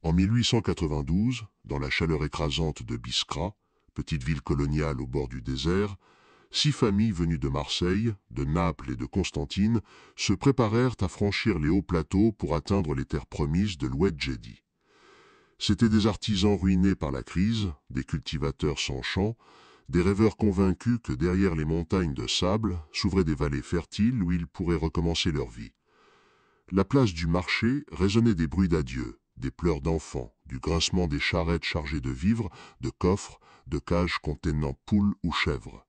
En 1892, dans la chaleur écrasante de Biskra, petite ville coloniale au bord du désert, 6 familles venues de Marseille, de Naples et de Constantine se préparèrent à franchir les hauts plateaux pour atteindre les terres promises de l'Oued Djedi. C'étaient des artisans ruinés par la crise, des cultivateurs sans champs, des rêveurs convaincus que derrière les montagnes de sable s'ouvraient des vallées fertiles où ils pourraient recommencer leur vie. La place du marché résonnait des bruits d'adieu, des pleurs d'enfants, du grincement des charrettes chargées de vivres, de coffres, de cages contenant poules ou chèvres.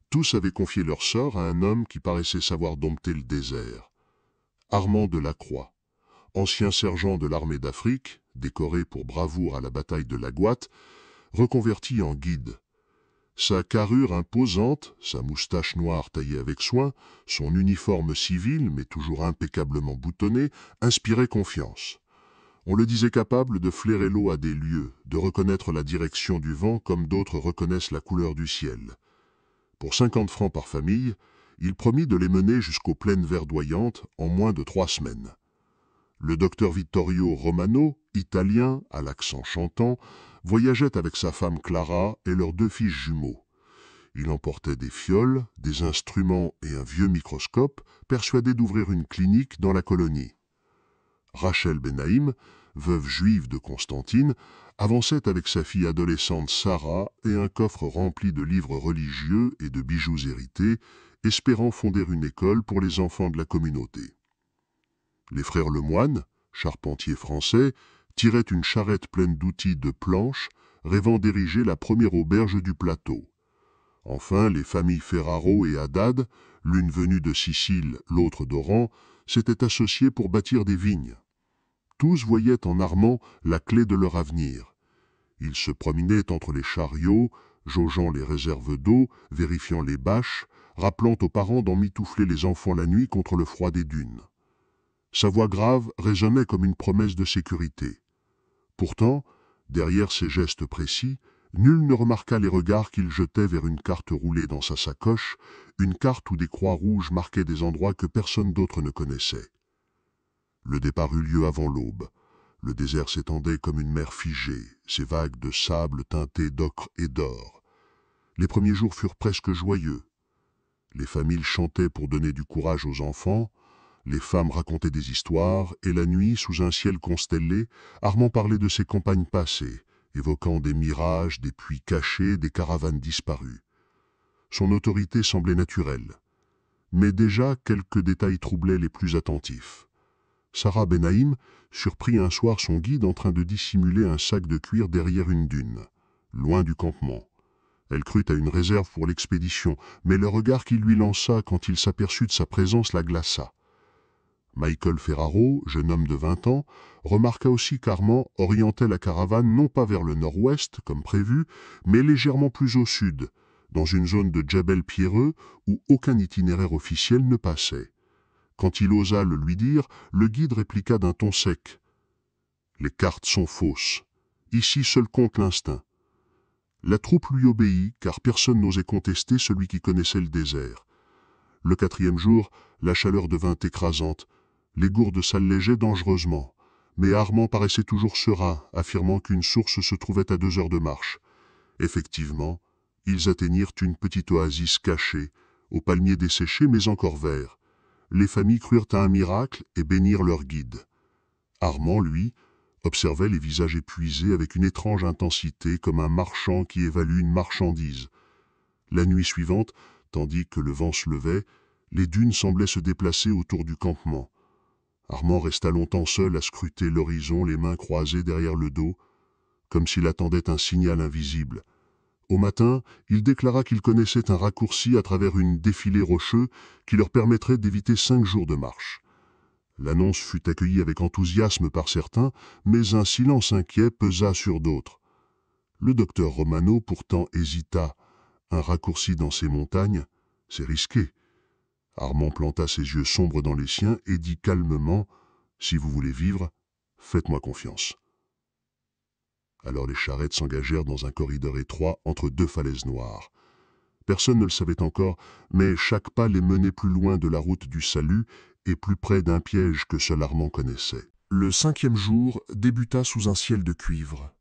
Tous avaient confié leur sort à un homme qui paraissait savoir dompter le désert. Armand de Lacroix, ancien sergent de l'armée d'Afrique, décoré pour bravoure à la bataille de la Gouatte, reconverti en guide. Sa carrure imposante, sa moustache noire taillée avec soin, son uniforme civil mais toujours impeccablement boutonné, inspiraient confiance. On le disait capable de flairer l'eau à des lieues, de reconnaître la direction du vent comme d'autres reconnaissent la couleur du ciel. Pour 50 francs par famille, il promit de les mener jusqu'aux plaines verdoyantes en moins de 3 semaines. Le docteur Vittorio Romano, italien, à l'accent chantant, voyageait avec sa femme Clara et leurs 2 fils jumeaux. Il emportait des fioles, des instruments et un vieux microscope, persuadé d'ouvrir une clinique dans la colonie. Rachel Benaïm, veuve juive de Constantine, avançait avec sa fille adolescente Sarah et un coffre rempli de livres religieux et de bijoux hérités, espérant fonder une école pour les enfants de la communauté. Les frères Lemoine, charpentiers français, tiraient une charrette pleine d'outils de planches, rêvant d'ériger la première auberge du plateau. Enfin, les familles Ferraro et Haddad, l'une venue de Sicile, l'autre d'Oran, s'étaient associées pour bâtir des vignes. Tous voyaient en Armand la clé de leur avenir. Ils se promenaient entre les chariots, jaugeant les réserves d'eau, vérifiant les bâches, rappelant aux parents d'emmitoufler les enfants la nuit contre le froid des dunes. Sa voix grave résonnait comme une promesse de sécurité. Pourtant, derrière ces gestes précis, nul ne remarqua les regards qu'il jetait vers une carte roulée dans sa sacoche, une carte où des croix rouges marquaient des endroits que personne d'autre ne connaissait. Le départ eut lieu avant l'aube. Le désert s'étendait comme une mer figée, ses vagues de sable teintées d'ocre et d'or. Les premiers jours furent presque joyeux. Les familles chantaient pour donner du courage aux enfants, les femmes racontaient des histoires, et la nuit, sous un ciel constellé, Armand parlait de ses campagnes passées, évoquant des mirages, des puits cachés, des caravanes disparues. Son autorité semblait naturelle. Mais déjà, quelques détails troublaient les plus attentifs. Sarah Benaïm surprit un soir son guide en train de dissimuler un sac de cuir derrière une dune, loin du campement. Elle crut à une réserve pour l'expédition, mais le regard qu'il lui lança quand il s'aperçut de sa présence la glaça. Michael Ferraro, jeune homme de 20 ans, remarqua aussi qu'Armand orientait la caravane non pas vers le nord-ouest, comme prévu, mais légèrement plus au sud, dans une zone de djebel pierreux où aucun itinéraire officiel ne passait. Quand il osa le lui dire, le guide répliqua d'un ton sec. « Les cartes sont fausses. Ici seul compte l'instinct. » La troupe lui obéit, car personne n'osait contester celui qui connaissait le désert. Le 4e jour, la chaleur devint écrasante. Les gourdes s'allégeaient dangereusement. Mais Armand paraissait toujours serein, affirmant qu'une source se trouvait à 2 heures de marche. Effectivement, ils atteignirent une petite oasis cachée, aux palmiers desséchés mais encore verts. Les familles crurent à un miracle et bénirent leur guide. Armand, lui, observait les visages épuisés avec une étrange intensité comme un marchand qui évalue une marchandise. La nuit suivante, tandis que le vent se levait, les dunes semblaient se déplacer autour du campement. Armand resta longtemps seul à scruter l'horizon, les mains croisées derrière le dos, comme s'il attendait un signal invisible. Au matin, il déclara qu'il connaissait un raccourci à travers une défilée rocheux qui leur permettrait d'éviter 5 jours de marche. L'annonce fut accueillie avec enthousiasme par certains, mais un silence inquiet pesa sur d'autres. Le docteur Romano pourtant hésita. Un raccourci dans ces montagnes, c'est risqué. Armand planta ses yeux sombres dans les siens et dit calmement « Si vous voulez vivre, faites-moi confiance. » Alors les charrettes s'engagèrent dans un corridor étroit entre 2 falaises noires. Personne ne le savait encore, mais chaque pas les menait plus loin de la route du salut et plus près d'un piège que seul Armand connaissait. Le 5e jour débuta sous un ciel de cuivre.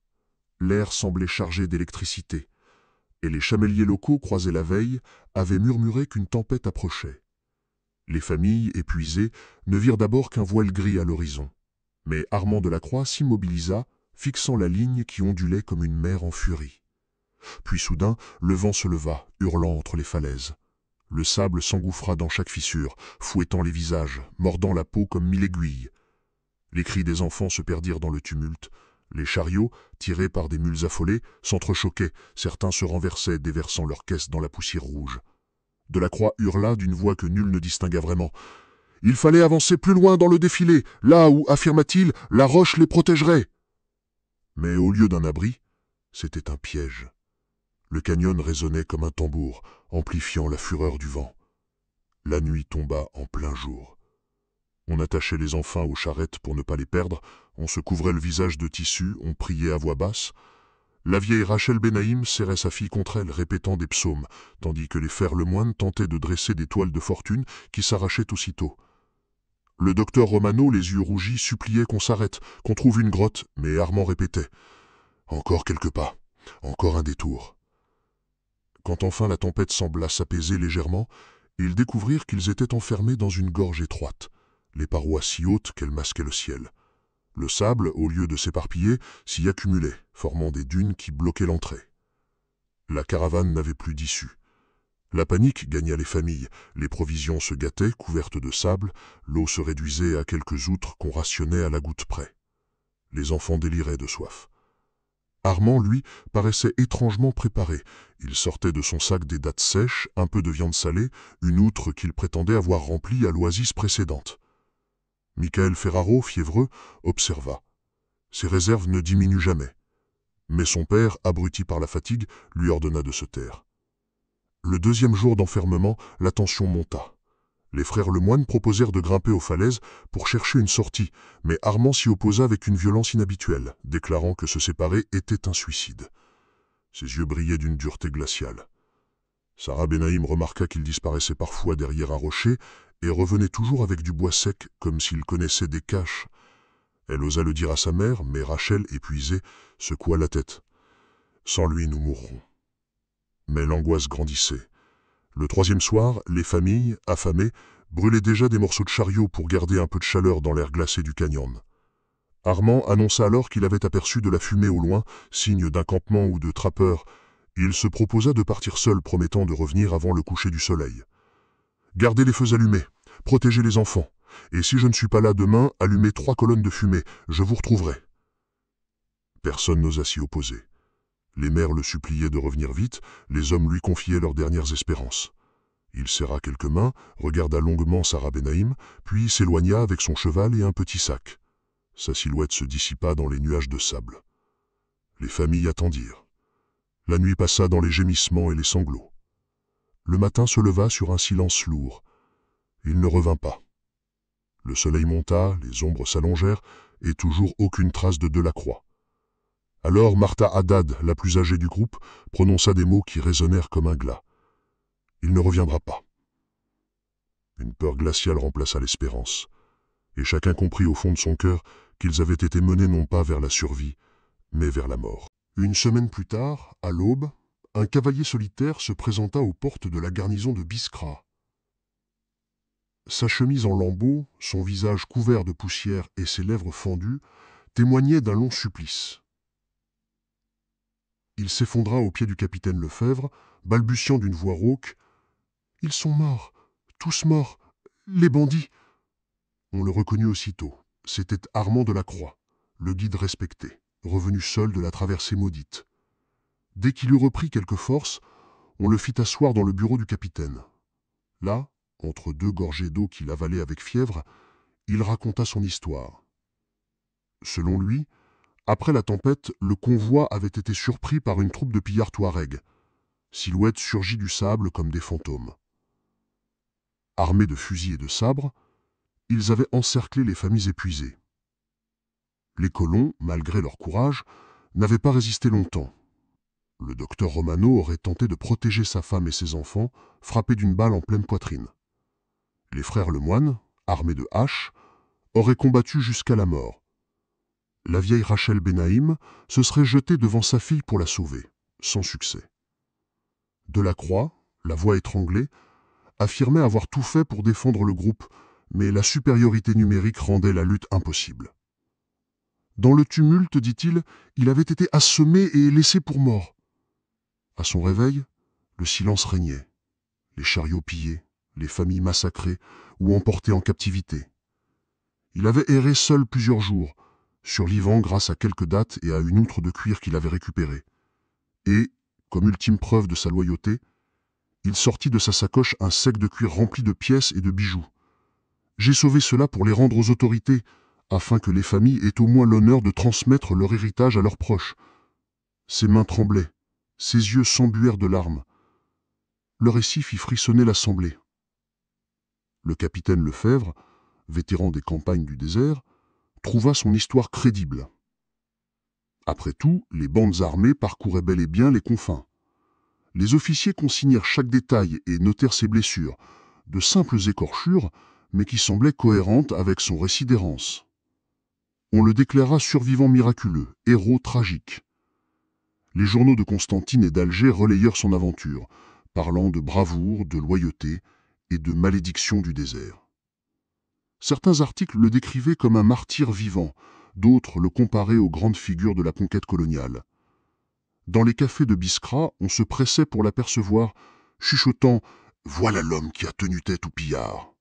L'air semblait chargé d'électricité, et les chameliers locaux croisés la veille avaient murmuré qu'une tempête approchait. Les familles, épuisées, ne virent d'abord qu'un voile gris à l'horizon. Mais Armand de la Croix s'immobilisa, fixant la ligne qui ondulait comme une mer en furie. Puis soudain, le vent se leva, hurlant entre les falaises. Le sable s'engouffra dans chaque fissure, fouettant les visages, mordant la peau comme 1000 aiguilles. Les cris des enfants se perdirent dans le tumulte. Les chariots, tirés par des mules affolées, s'entrechoquaient, certains se renversaient, déversant leurs caisses dans la poussière rouge. De la Croix hurla d'une voix que nul ne distingua vraiment. Il fallait avancer plus loin dans le défilé, là où, affirma-t-il, la roche les protégerait. Mais au lieu d'un abri, c'était un piège. Le canyon résonnait comme un tambour, amplifiant la fureur du vent. La nuit tomba en plein jour. On attachait les enfants aux charrettes pour ne pas les perdre, on se couvrait le visage de tissu, on priait à voix basse. La vieille Rachel Benaïm serrait sa fille contre elle, répétant des psaumes, tandis que les frères Lemoine tentaient de dresser des toiles de fortune qui s'arrachaient aussitôt. Le docteur Romano, les yeux rougis, suppliait qu'on s'arrête, qu'on trouve une grotte, mais Armand répétait « Encore quelques pas, encore un détour ». Quand enfin la tempête sembla s'apaiser légèrement, ils découvrirent qu'ils étaient enfermés dans une gorge étroite, les parois si hautes qu'elles masquaient le ciel. Le sable, au lieu de s'éparpiller, s'y accumulait, formant des dunes qui bloquaient l'entrée. La caravane n'avait plus d'issue. La panique gagna les familles, les provisions se gâtaient, couvertes de sable, l'eau se réduisait à quelques outres qu'on rationnait à la goutte près. Les enfants déliraient de soif. Armand, lui, paraissait étrangement préparé. Il sortait de son sac des dattes sèches, un peu de viande salée, une outre qu'il prétendait avoir remplie à l'oasis précédente. Michael Ferraro, fiévreux, observa. Ses réserves ne diminuent jamais. Mais son père, abruti par la fatigue, lui ordonna de se taire. Le 2e jour d'enfermement, la tension monta. Les frères Lemoine proposèrent de grimper aux falaises pour chercher une sortie, mais Armand s'y opposa avec une violence inhabituelle, déclarant que se séparer était un suicide. Ses yeux brillaient d'une dureté glaciale. Sarah Benaïm remarqua qu'il disparaissait parfois derrière un rocher et revenait toujours avec du bois sec, comme s'il connaissait des caches. Elle osa le dire à sa mère, mais Rachel, épuisée, secoua la tête. « Sans lui, nous mourrons. » Mais l'angoisse grandissait. Le 3e soir, les familles, affamées, brûlaient déjà des morceaux de chariot pour garder un peu de chaleur dans l'air glacé du canyon. Armand annonça alors qu'il avait aperçu de la fumée au loin, signe d'un campement ou de trappeurs. Il se proposa de partir seul, promettant de revenir avant le coucher du soleil. « Gardez les feux allumés, protégez les enfants, et si je ne suis pas là demain, allumez 3 colonnes de fumée, je vous retrouverai. » Personne n'osa s'y opposer. Les mères le suppliaient de revenir vite, les hommes lui confiaient leurs dernières espérances. Il serra quelques mains, regarda longuement Sarah Benaïm, puis s'éloigna avec son cheval et un petit sac. Sa silhouette se dissipa dans les nuages de sable. Les familles attendirent. La nuit passa dans les gémissements et les sanglots. Le matin se leva sur un silence lourd. Il ne revint pas. Le soleil monta, les ombres s'allongèrent, et toujours aucune trace de Delacroix. Alors Martha Haddad, la plus âgée du groupe, prononça des mots qui résonnèrent comme un glas. « Il ne reviendra pas. » Une peur glaciale remplaça l'espérance, et chacun comprit au fond de son cœur qu'ils avaient été menés non pas vers la survie, mais vers la mort. Une semaine plus tard, à l'aube, un cavalier solitaire se présenta aux portes de la garnison de Biskra. Sa chemise en lambeaux, son visage couvert de poussière et ses lèvres fendues témoignaient d'un long supplice. Il s'effondra aux pieds du capitaine Lefebvre, balbutiant d'une voix rauque « Ils sont morts, tous morts, les bandits !» On le reconnut aussitôt. C'était Armand de la Croix, le guide respecté, revenu seul de la traversée maudite. Dès qu'il eut repris quelque force, on le fit asseoir dans le bureau du capitaine. Là, entre 2 gorgées d'eau qu'il avalait avec fièvre, il raconta son histoire. Selon lui, après la tempête, le convoi avait été surpris par une troupe de pillards touaregs. Silhouettes surgies du sable comme des fantômes. Armés de fusils et de sabres, ils avaient encerclé les familles épuisées. Les colons, malgré leur courage, n'avaient pas résisté longtemps. Le docteur Romano aurait tenté de protéger sa femme et ses enfants, frappés d'une balle en pleine poitrine. Les frères Lemoine, armés de haches, aurait combattu jusqu'à la mort. La vieille Rachel Benaïm se serait jetée devant sa fille pour la sauver, sans succès. Delacroix, la voix étranglée, affirmait avoir tout fait pour défendre le groupe, mais la supériorité numérique rendait la lutte impossible. Dans le tumulte, dit-il, il avait été assommé et laissé pour mort. À son réveil, le silence régnait. Les chariots pillés, les familles massacrées ou emportées en captivité. Il avait erré seul plusieurs jours, survivant grâce à quelques dattes et à une outre de cuir qu'il avait récupérée. Et, comme ultime preuve de sa loyauté, il sortit de sa sacoche un sac de cuir rempli de pièces et de bijoux. « J'ai sauvé cela pour les rendre aux autorités, afin que les familles aient au moins l'honneur de transmettre leur héritage à leurs proches. » Ses mains tremblaient, ses yeux s'embuèrent de larmes. Le récit fit frissonner l'assemblée. Le capitaine Lefebvre, vétéran des campagnes du désert, trouva son histoire crédible. Après tout, les bandes armées parcouraient bel et bien les confins. Les officiers consignèrent chaque détail et notèrent ses blessures, de simples écorchures, mais qui semblaient cohérentes avec son récit d'errance. On le déclara survivant miraculeux, héros tragique. Les journaux de Constantine et d'Alger relayèrent son aventure, parlant de bravoure, de loyauté et de malédiction du désert. Certains articles le décrivaient comme un martyr vivant, d'autres le comparaient aux grandes figures de la conquête coloniale. Dans les cafés de Biskra, on se pressait pour l'apercevoir, chuchotant « Voilà l'homme qui a tenu tête aux pillards !»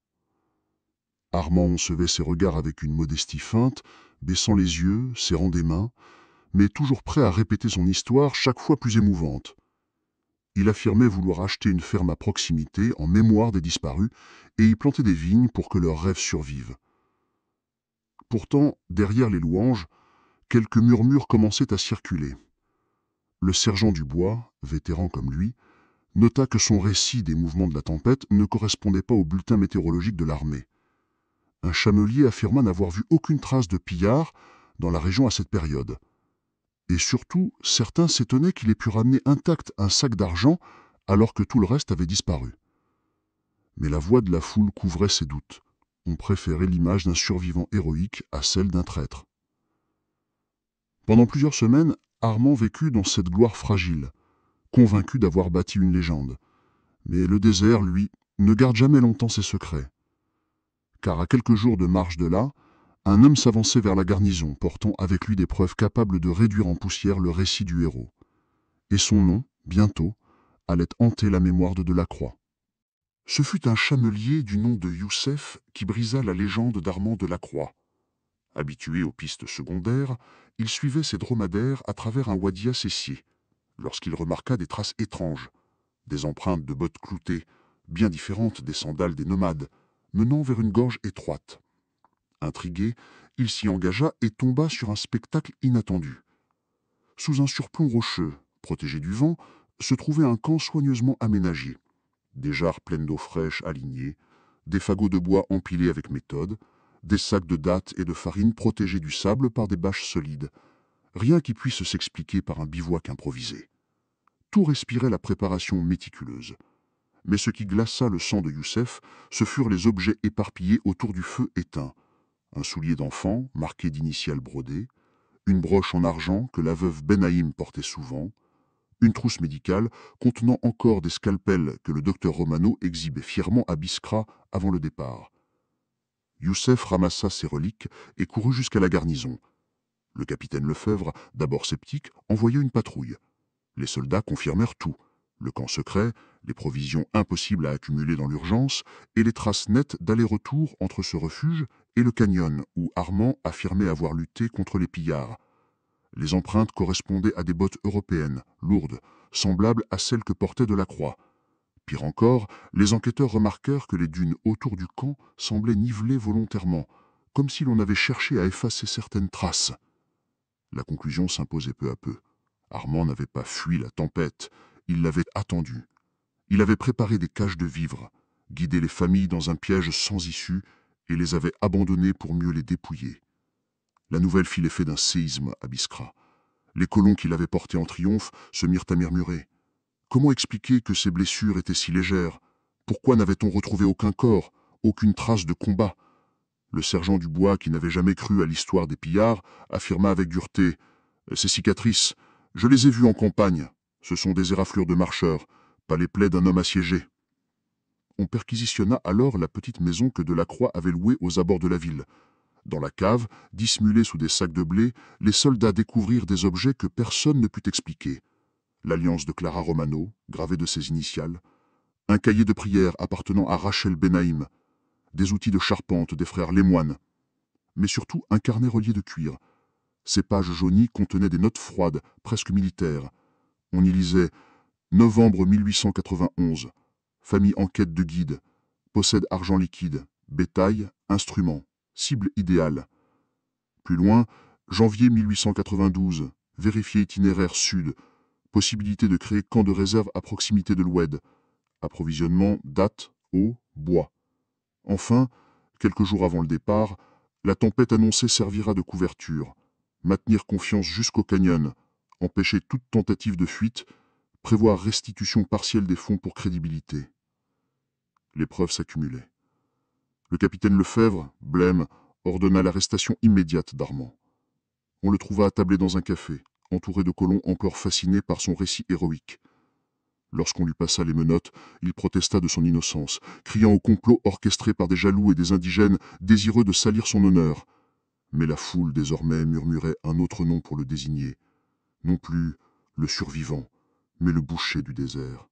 Armand concevait ses regards avec une modestie feinte, baissant les yeux, serrant des mains, mais toujours prêt à répéter son histoire chaque fois plus émouvante. Il affirmait vouloir acheter une ferme à proximité en mémoire des disparus et y planter des vignes pour que leurs rêves survivent. Pourtant, derrière les louanges, quelques murmures commençaient à circuler. Le sergent du bois, vétéran comme lui, nota que son récit des mouvements de la tempête ne correspondait pas au bulletin météorologique de l'armée. Un chamelier affirma n'avoir vu aucune trace de pillards dans la région à cette période. Et surtout, certains s'étonnaient qu'il ait pu ramener intact un sac d'argent alors que tout le reste avait disparu. Mais la voix de la foule couvrait ses doutes. On préférait l'image d'un survivant héroïque à celle d'un traître. Pendant plusieurs semaines, Armand vécut dans cette gloire fragile, convaincu d'avoir bâti une légende. Mais le désert, lui, ne garde jamais longtemps ses secrets. Car à quelques jours de marche de là, un homme s'avançait vers la garnison, portant avec lui des preuves capables de réduire en poussière le récit du héros. Et son nom, bientôt, allait hanter la mémoire de Delacroix. Ce fut un chamelier du nom de Youssef qui brisa la légende d'Armand Delacroix. Habitué aux pistes secondaires, il suivait ses dromadaires à travers un wadi asséché, lorsqu'il remarqua des traces étranges, des empreintes de bottes cloutées, bien différentes des sandales des nomades, menant vers une gorge étroite. Intrigué, il s'y engagea et tomba sur un spectacle inattendu. Sous un surplomb rocheux, protégé du vent, se trouvait un camp soigneusement aménagé. Des jarres pleines d'eau fraîche alignées, des fagots de bois empilés avec méthode, des sacs de dattes et de farine protégés du sable par des bâches solides. Rien qui puisse s'expliquer par un bivouac improvisé. Tout respirait la préparation méticuleuse. Mais ce qui glaça le sang de Youssef, ce furent les objets éparpillés autour du feu éteint. Un soulier d'enfant, marqué d'initiales brodées, une broche en argent que la veuve Benaïm portait souvent, une trousse médicale contenant encore des scalpels que le docteur Romano exhibait fièrement à Biskra avant le départ. Youssef ramassa ses reliques et courut jusqu'à la garnison. Le capitaine Lefebvre, d'abord sceptique, envoya une patrouille. Les soldats confirmèrent tout. Le camp secret, les provisions impossibles à accumuler dans l'urgence et les traces nettes d'aller-retour entre ce refuge et le canyon où Armand affirmait avoir lutté contre les pillards. Les empreintes correspondaient à des bottes européennes, lourdes, semblables à celles que portait Delacroix. Pire encore, les enquêteurs remarquèrent que les dunes autour du camp semblaient nivelées volontairement, comme si l'on avait cherché à effacer certaines traces. La conclusion s'imposait peu à peu. Armand n'avait pas fui la tempête, il l'avait attendue. Il avait préparé des caches de vivres, guidé les familles dans un piège sans issue et les avait abandonnées pour mieux les dépouiller. La nouvelle fit l'effet d'un séisme à Biskra. Les colons qui l'avaient porté en triomphe se mirent à murmurer. Comment expliquer que ces blessures étaient si légères? Pourquoi n'avait-on retrouvé aucun corps, aucune trace de combat? Le sergent Dubois, qui n'avait jamais cru à l'histoire des pillards, affirma avec dureté « Ces cicatrices, je les ai vues en campagne. Ce sont des éraflures de marcheurs, pas les plaies d'un homme assiégé. » On perquisitionna alors la petite maison que Delacroix avait louée aux abords de la ville. Dans la cave, dissimulés sous des sacs de blé, les soldats découvrirent des objets que personne ne put expliquer. L'alliance de Clara Romano, gravée de ses initiales, un cahier de prière appartenant à Rachel Benaïm, des outils de charpente des frères Lemoine, mais surtout un carnet relié de cuir. Ces pages jaunies contenaient des notes froides, presque militaires. On y lisait « Novembre 1891, famille en quête de guide, possède argent liquide, bétail, instruments, cible idéale. » Plus loin, janvier 1892, vérifier itinéraire sud, possibilité de créer camp de réserve à proximité de l'Oued, approvisionnement, date, eau, bois. Enfin, quelques jours avant le départ, la tempête annoncée servira de couverture, maintenir confiance jusqu'au canyon, empêcher toute tentative de fuite, prévoir restitution partielle des fonds pour crédibilité. Les preuves s'accumulaient. Le capitaine Lefebvre, blême, ordonna l'arrestation immédiate d'Armand. On le trouva attablé dans un café, entouré de colons encore fascinés par son récit héroïque. Lorsqu'on lui passa les menottes, il protesta de son innocence, criant au complot orchestré par des jaloux et des indigènes désireux de salir son honneur. Mais la foule désormais murmurait un autre nom pour le désigner. Non plus le survivant, mais le boucher du désert.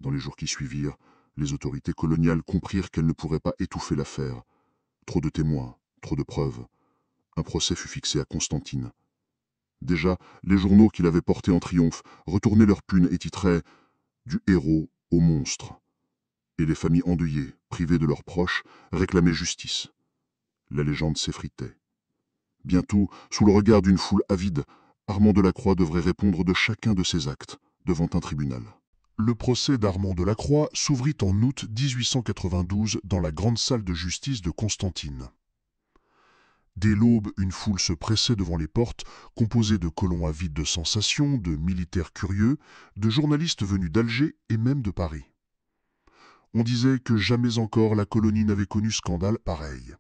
Dans les jours qui suivirent, les autorités coloniales comprirent qu'elles ne pourraient pas étouffer l'affaire. Trop de témoins, trop de preuves. Un procès fut fixé à Constantine. Déjà, les journaux qui l'avaient porté en triomphe retournaient leur pune et titraient « Du héros au monstre ». Et les familles endeuillées, privées de leurs proches, réclamaient justice. La légende s'effritait. Bientôt, sous le regard d'une foule avide, Armand Delacroix devrait répondre de chacun de ses actes devant un tribunal. Le procès d'Armand Delacroix s'ouvrit en août 1892 dans la grande salle de justice de Constantine. Dès l'aube, une foule se pressait devant les portes, composée de colons avides de sensations, de militaires curieux, de journalistes venus d'Alger et même de Paris. On disait que jamais encore la colonie n'avait connu scandale pareil.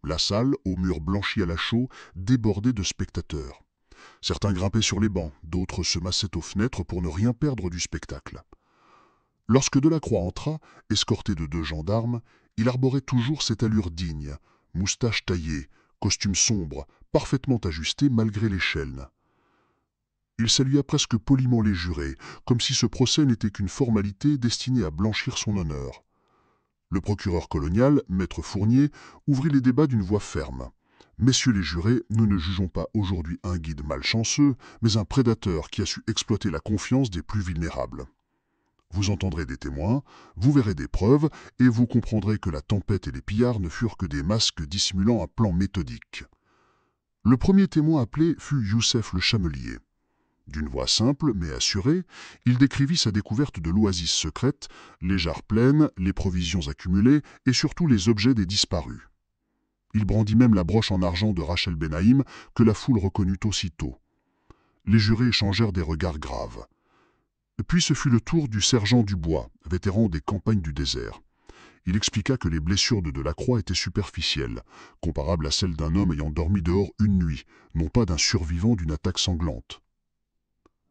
La salle, aux murs blanchis à la chaux, débordait de spectateurs. Certains grimpaient sur les bancs, d'autres se massaient aux fenêtres pour ne rien perdre du spectacle. Lorsque Delacroix entra, escorté de 2 gendarmes, il arborait toujours cette allure digne, moustache taillée, costume sombre, parfaitement ajusté malgré les chaînes. Il salua presque poliment les jurés, comme si ce procès n'était qu'une formalité destinée à blanchir son honneur. Le procureur colonial, maître Fournier, ouvrit les débats d'une voix ferme. « Messieurs les jurés, nous ne jugeons pas aujourd'hui un guide malchanceux, mais un prédateur qui a su exploiter la confiance des plus vulnérables. Vous entendrez des témoins, vous verrez des preuves, et vous comprendrez que la tempête et les pillards ne furent que des masques dissimulant un plan méthodique. » Le premier témoin appelé fut Youssef le Chamelier. D'une voix simple mais assurée, il décrivit sa découverte de l'oasis secrète, les jarres pleines, les provisions accumulées et surtout les objets des disparus. Il brandit même la broche en argent de Rachel Benaïm que la foule reconnut aussitôt. Les jurés échangèrent des regards graves. Puis ce fut le tour du sergent Dubois, vétéran des campagnes du désert. Il expliqua que les blessures de Delacroix étaient superficielles, comparables à celles d'un homme ayant dormi dehors une nuit, non pas d'un survivant d'une attaque sanglante.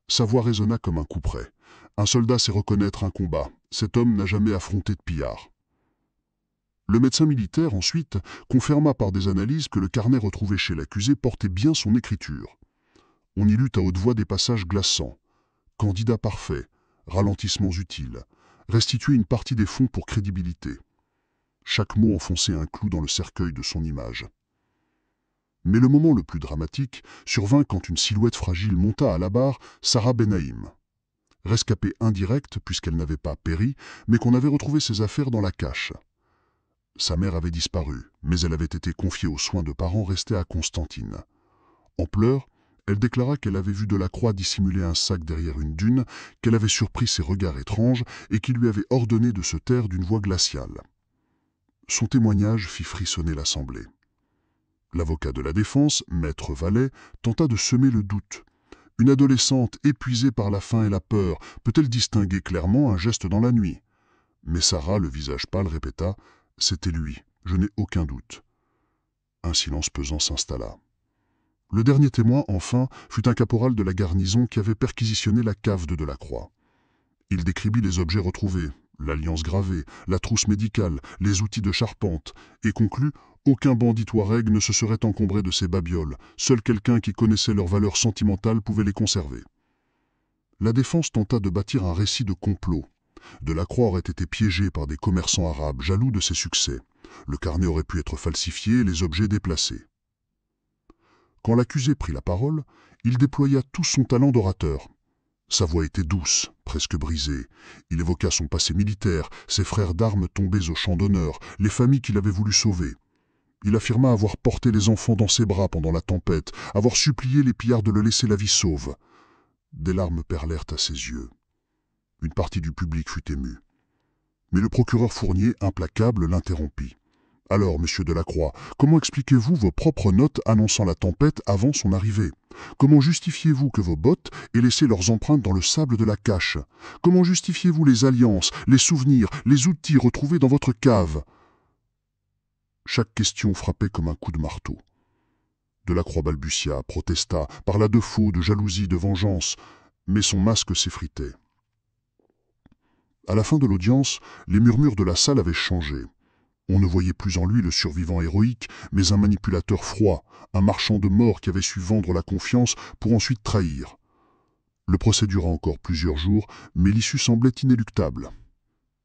Sa voix résonna comme un couperet. Un soldat sait reconnaître un combat. Cet homme n'a jamais affronté de pillards. Le médecin militaire, ensuite, confirma par des analyses que le carnet retrouvé chez l'accusé portait bien son écriture. On y lut à haute voix des passages glaçants. Candidat parfait, ralentissements utiles, restituer une partie des fonds pour crédibilité. Chaque mot enfonçait un clou dans le cercueil de son image. Mais le moment le plus dramatique survint quand une silhouette fragile monta à la barre Sarah Benaïm. Rescapée indirecte puisqu'elle n'avait pas péri, mais qu'on avait retrouvé ses affaires dans la cache. Sa mère avait disparu, mais elle avait été confiée aux soins de parents restés à Constantine. En pleurs, elle déclara qu'elle avait vu Delacroix dissimuler un sac derrière une dune, qu'elle avait surpris ses regards étranges et qu'il lui avait ordonné de se taire d'une voix glaciale. Son témoignage fit frissonner l'assemblée. L'avocat de la défense, maître Vallet, tenta de semer le doute. Une adolescente épuisée par la faim et la peur peut-elle distinguer clairement un geste dans la nuit? Mais Sarah, le visage pâle, répéta « C'était lui, je n'ai aucun doute. Un silence pesant s'installa. Le dernier témoin, enfin, fut un caporal de la garnison qui avait perquisitionné la cave de Delacroix. Il décrivit les objets retrouvés, l'alliance gravée, la trousse médicale, les outils de charpente, et conclut « Aucun bandit Touareg ne se serait encombré de ces babioles, seul quelqu'un qui connaissait leur valeur sentimentale pouvait les conserver. » La défense tenta de bâtir un récit de complot. Delacroix aurait été piégé par des commerçants arabes jaloux de ses succès. Le carnet aurait pu être falsifié et les objets déplacés. Quand l'accusé prit la parole, il déploya tout son talent d'orateur. Sa voix était douce, presque brisée. Il évoqua son passé militaire, ses frères d'armes tombés au champ d'honneur, les familles qu'il avait voulu sauver. Il affirma avoir porté les enfants dans ses bras pendant la tempête, avoir supplié les pillards de le laisser la vie sauve. Des larmes perlèrent à ses yeux. Une partie du public fut émue. Mais le procureur Fournier, implacable, l'interrompit. « Alors, monsieur Delacroix, comment expliquez-vous vos propres notes annonçant la tempête avant son arrivée? Comment justifiez-vous que vos bottes aient laissé leurs empreintes dans le sable de la cache? Comment justifiez-vous les alliances, les souvenirs, les outils retrouvés dans votre cave ?» Chaque question frappait comme un coup de marteau. Delacroix balbutia, protesta, parla de faux, de jalousie, de vengeance, mais son masque s'effritait. À la fin de l'audience, les murmures de la salle avaient changé. On ne voyait plus en lui le survivant héroïque, mais un manipulateur froid, un marchand de mort qui avait su vendre la confiance pour ensuite trahir. Le procès dura encore plusieurs jours, mais l'issue semblait inéluctable.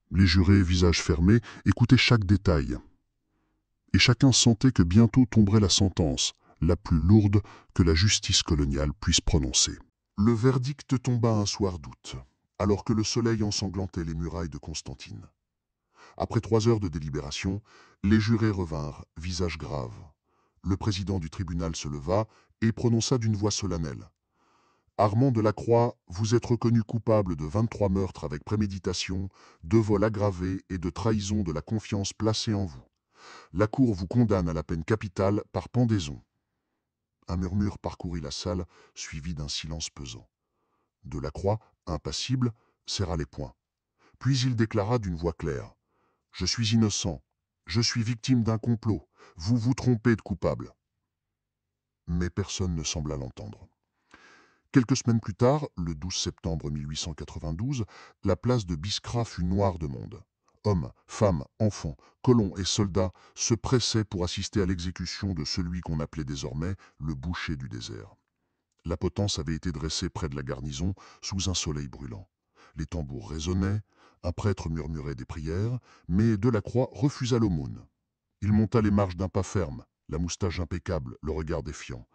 Les jurés, visages fermés, écoutaient chaque détail. Et chacun sentait que bientôt tomberait la sentence, la plus lourde que la justice coloniale puisse prononcer. Le verdict tomba un soir d'août, alors que le soleil ensanglantait les murailles de Constantine. Après 3 heures de délibération, les jurés revinrent, visage grave. Le président du tribunal se leva et prononça d'une voix solennelle. « Armand Delacroix, vous êtes reconnu coupable de 23 meurtres avec préméditation, de vol aggravé et de trahison de la confiance placée en vous. La Cour vous condamne à la peine capitale par pendaison. » Un murmure parcourut la salle, suivi d'un silence pesant. Delacroix, impassible, serra les poings. Puis il déclara d'une voix claire. « Je suis innocent. Je suis victime d'un complot. Vous vous trompez de coupable. » Mais personne ne sembla l'entendre. Quelques semaines plus tard, le 12 septembre 1892, la place de Biskra fut noire de monde. Hommes, femmes, enfants, colons et soldats se pressaient pour assister à l'exécution de celui qu'on appelait désormais le boucher du désert. La potence avait été dressée près de la garnison, sous un soleil brûlant. Les tambours résonnaient, un prêtre murmurait des prières, mais Delacroix refusa l'aumône. Il monta les marches d'un pas ferme, la moustache impeccable, le regard défiant.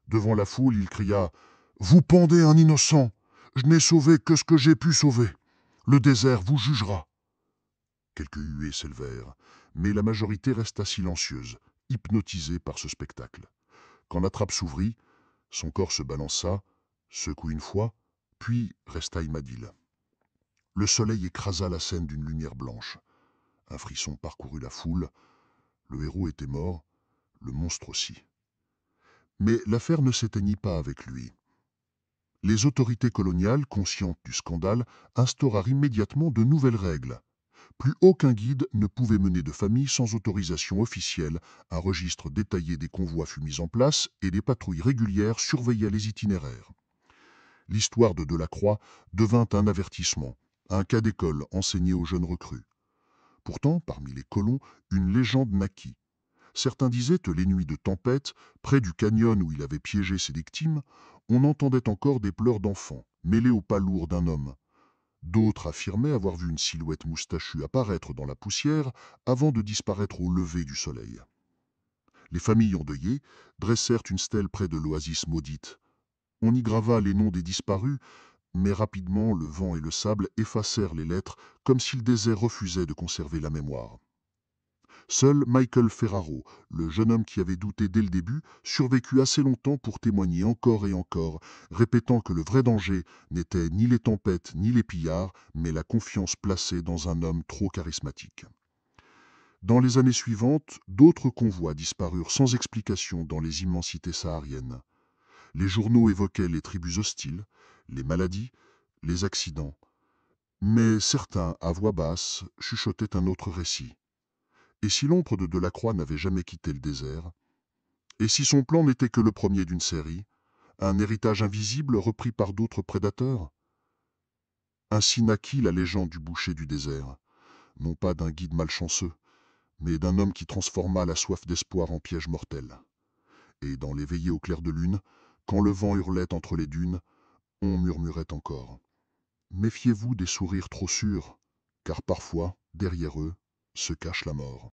Devant la foule, il cria « Vous pendez un innocent! Je n'ai sauvé que ce que j'ai pu sauver! Le désert vous jugera !» Quelques huées s'élevèrent, mais la majorité resta silencieuse, hypnotisée par ce spectacle. Quand la trappe s'ouvrit, son corps se balança, secoua une fois, puis resta immobile. Le soleil écrasa la scène d'une lumière blanche. Un frisson parcourut la foule. Le héros était mort, le monstre aussi. Mais l'affaire ne s'éteignit pas avec lui. Les autorités coloniales, conscientes du scandale, instaurèrent immédiatement de nouvelles règles. Plus aucun guide ne pouvait mener de famille sans autorisation officielle, un registre détaillé des convois fut mis en place et des patrouilles régulières surveillaient les itinéraires. L'histoire de Delacroix devint un avertissement, un cas d'école enseigné aux jeunes recrues. Pourtant, parmi les colons, une légende naquit. Certains disaient que les nuits de tempête, près du canyon où il avait piégé ses victimes, on entendait encore des pleurs d'enfants, mêlés au pas lourd d'un homme. D'autres affirmaient avoir vu une silhouette moustachue apparaître dans la poussière avant de disparaître au lever du soleil. Les familles endeuillées dressèrent une stèle près de l'oasis maudite. On y grava les noms des disparus, mais rapidement le vent et le sable effacèrent les lettres comme si le désert refusait de conserver la mémoire. Seul Michael Ferraro, le jeune homme qui avait douté dès le début, survécut assez longtemps pour témoigner encore et encore, répétant que le vrai danger n'était ni les tempêtes ni les pillards, mais la confiance placée dans un homme trop charismatique. Dans les années suivantes, d'autres convois disparurent sans explication dans les immensités sahariennes. Les journaux évoquaient les tribus hostiles, les maladies, les accidents. Mais certains, à voix basse, chuchotaient un autre récit. Et si l'ombre de Delacroix n'avait jamais quitté le désert, Et si son plan n'était que le premier d'une série, un héritage invisible repris par d'autres prédateurs? Ainsi naquit la légende du boucher du désert, non pas d'un guide malchanceux, mais d'un homme qui transforma la soif d'espoir en piège mortel. Et dans les veillées au clair de lune, quand le vent hurlait entre les dunes, on murmurait encore. Méfiez-vous des sourires trop sûrs, car parfois, derrière eux, se cache la mort.